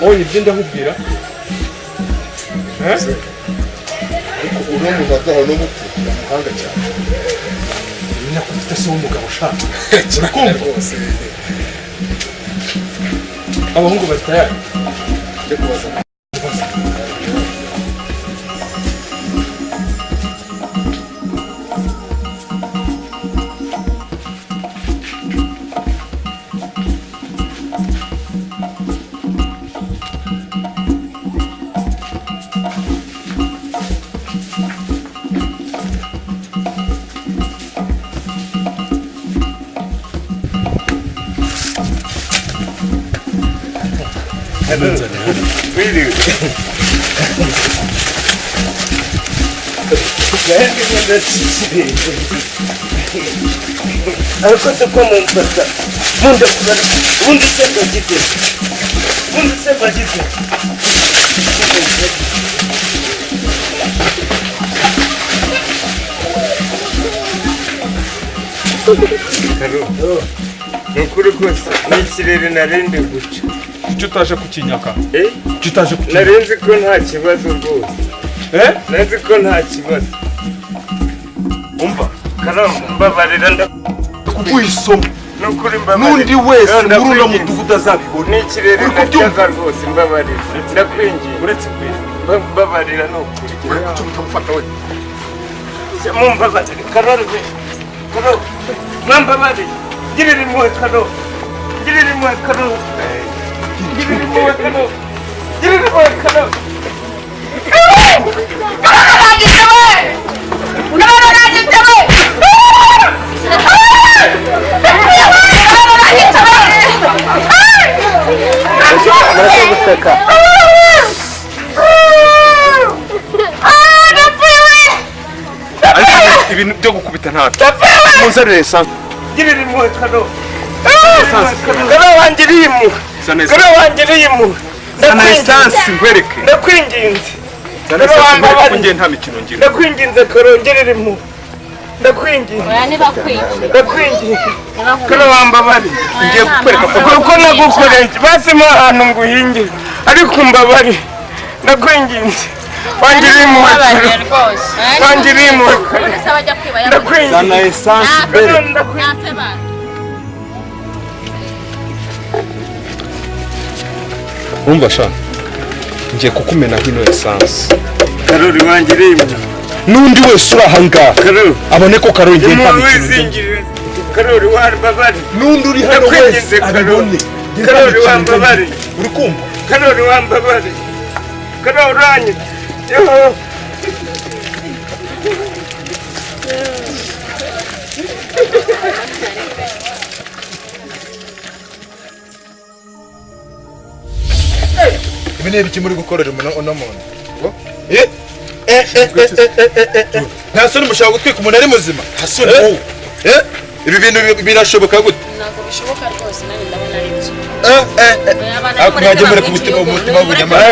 Oh, ibyo ndakubwira. Ariko uri mu badaha no mutu amahanga cyane. Nakufite se umugabo ushaka. Urakumva rwose. Abahungu batayari. Nde kubaza. Really? Akoze ko mumfata munda kubara ubundi se bagite ubundi se bagite nukuri kose n'ikirere narinde guca Icyo utaje kukinyaka. Icyo utaje kukinyaka. narenze ko nta kibazo rwose narenze ko nta kibazo Umva. Karamba mbabarira Kuguha isomo. nukuri mbabarira N'undi wese muri uno mudugudu azabibona. n'ikirere ndacyaza rwose mbabarira ndakwingiye Uretse kwe. mbabarira nukuri Icyo mutamufata we. mumbabarire karorwe karo mwambabarire girira impuhwe karo girira impuhwe karo girira impuhwe karo girira impuhwe karo Ibintu byo gukubita ntabyo. Munzanire esanse. girira impuhwe karo karo wangiriye impuhwe karo wangiriye impuhwe Sana esanse nkwereke. ndakwinginze Sana esanse nkwereke ko njye nta mikino ngira. ndakwinginze karo ngerera impuhwe ndakwinginze Oya nibakwinginze. ndakwinginze karo wambabariye ngiye kukwereka kuko nagukoreye basimo ahantu nguhinge ariko mbabari ndakwinginze wangiriye impuhwe karo wangiriye impuhwe karo ndakwinginze Sana esanse mbere. Umva sha. Ngiye kukumena hino esanse. karori wangiriye impuhwe N'undi wese uri ahangaha. karori Abone ko Karoli ngiye nta impuhwe mikino ngira. wizingirire karori wambabari N'undi uri hano wese abibone. karori wambabari Uri kumva? karori wambabari karori uranye Ibi ni ibiki muri gukorera uno muntu? Nta soni mushaka gutwika umuntu ari muzima? Nta soni wowe. Ibi bintu birashoboka gute? Ntabwo bishoboka rwose nanjye ndabona ari byo. Mwajya muri ku mutima w'ubunyamara.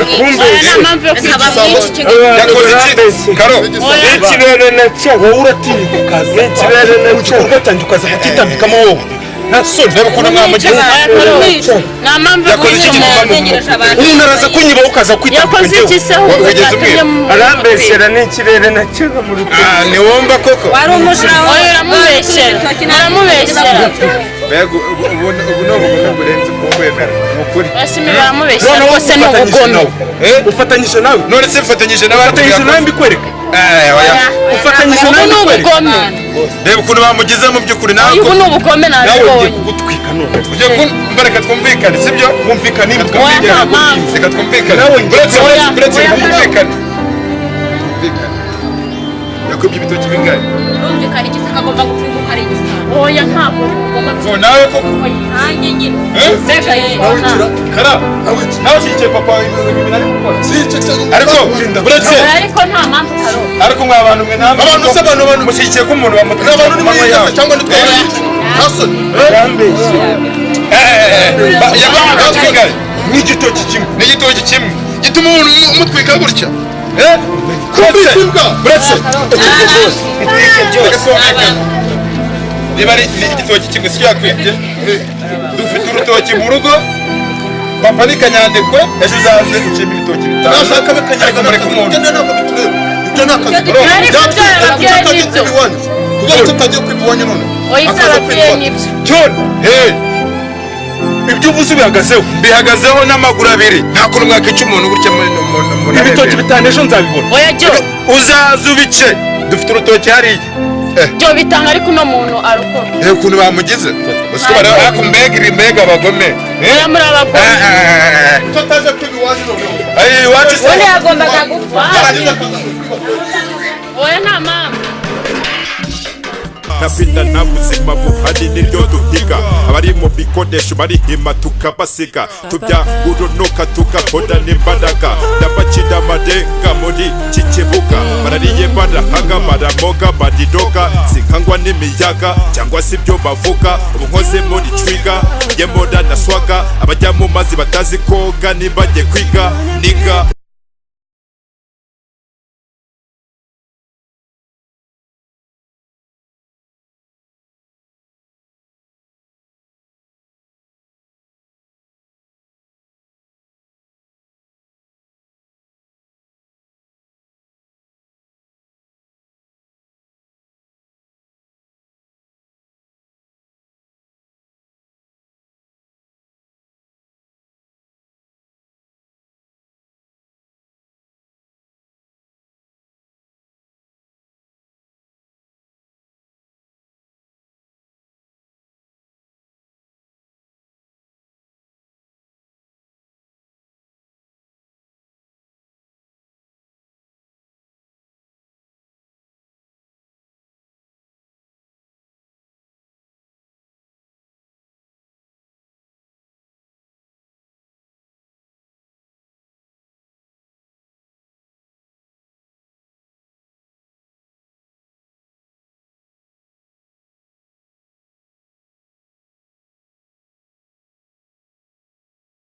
Yakoze iki? Karo. ikirere nacyo Wowe uratinya ukaza. ikirere nacyo Ugikorwa cyane ukaza kutitambikamo wowe. Nta soni. Reba ukuntu mwamugeze. Nta mpamvu Yakoze iki y'umuntu kuva mu yazengereje abantu. Umuntu araza kunyiba ukaza kwitambika Yakoze iki se Wigeze ubwira? arambeshyera n'ikirere nacyo mu rutoki Ni wumva koko? Wari umujura wawe uramubeshyera. Aramubeshyera. Mbega ubu ni ubugome burenze ukwemera. Ni ukuri. Basimi baramubeshyera rwose ni ubugome. Ufatanyije nawe. None se mfatanyije n'abandi Ufatanyije nawe mbikwereke. Ufatanyije Ubu nawe ni mbikwereke. ubugome. Reba ukuntu bamugize mu by'ukuri nawe. Ubu ni ubugome Nawe ugiye nabibonye. kugutwika none. Ugiye kumva twumvikane sibyo? Mwumvikane imwe Oya nta mpamvu. Reka twumvikane. Nawe Uretse Oya, uretse oya, twumvikane. Yakubye ibitoki bingahe? Urumvikana iki se kagomba gufunguka ari igisambo. Oya ntabwo ugomba Ngo nawe koko. nanjye nyine. Seka Kara. Nawe ushyigikiye papa ibintu ari gukora. Ariko uretse ariko nta mpamvu karo. ariko mwa bantu mwe namwe abantu se abantu mushyigikiye ko umuntu bamutwara abantu ni muri yose cyangwa ni twari hasoni yabaye n'igitoki kimwe n'igitoki kimwe gituma umuntu umutwika gutya uretse niba ari igitoki kimwe si yakwibye dufite urutoki mu rugo papa ni kanyandekwe ejo uzaze ucemo ibitoki bitanu nashaka bakanyandekwe muri kumuntu ibyo ni akazi kugira tutagiye kwiba iwanyu none oya iby'ababyeyi nibyo John ibyo uvuze bihagazeho n'amaguru abiri nta kuntu mwakica umuntu gutya muri ibitoki bitanu ejo nzabibona oya byo uzaze ubice dufite urutoki hariya byo bitanga ariko uno muntu arukora reba ukuntu bamugize usikora ariko mbega abagome oya muri abagome tutaje kwiba iwanyu none iwacu se ubundi yagombaga gupfa oya nta mpamvu napinda nta buzima buhari niryo duhiga abari mu bikoresho barihima tukabasiga tubyurunuka tugakorana imbaraga ndabacira amarenga muri iki kibuga barariye barahaga baramoga bariroga sinkangwa n'imiyaga cyangwa se ibyo bavuga ubu nkoze muri twiga yemora na swaga abajya mu mazi batazi koga ntibajye kwiga niga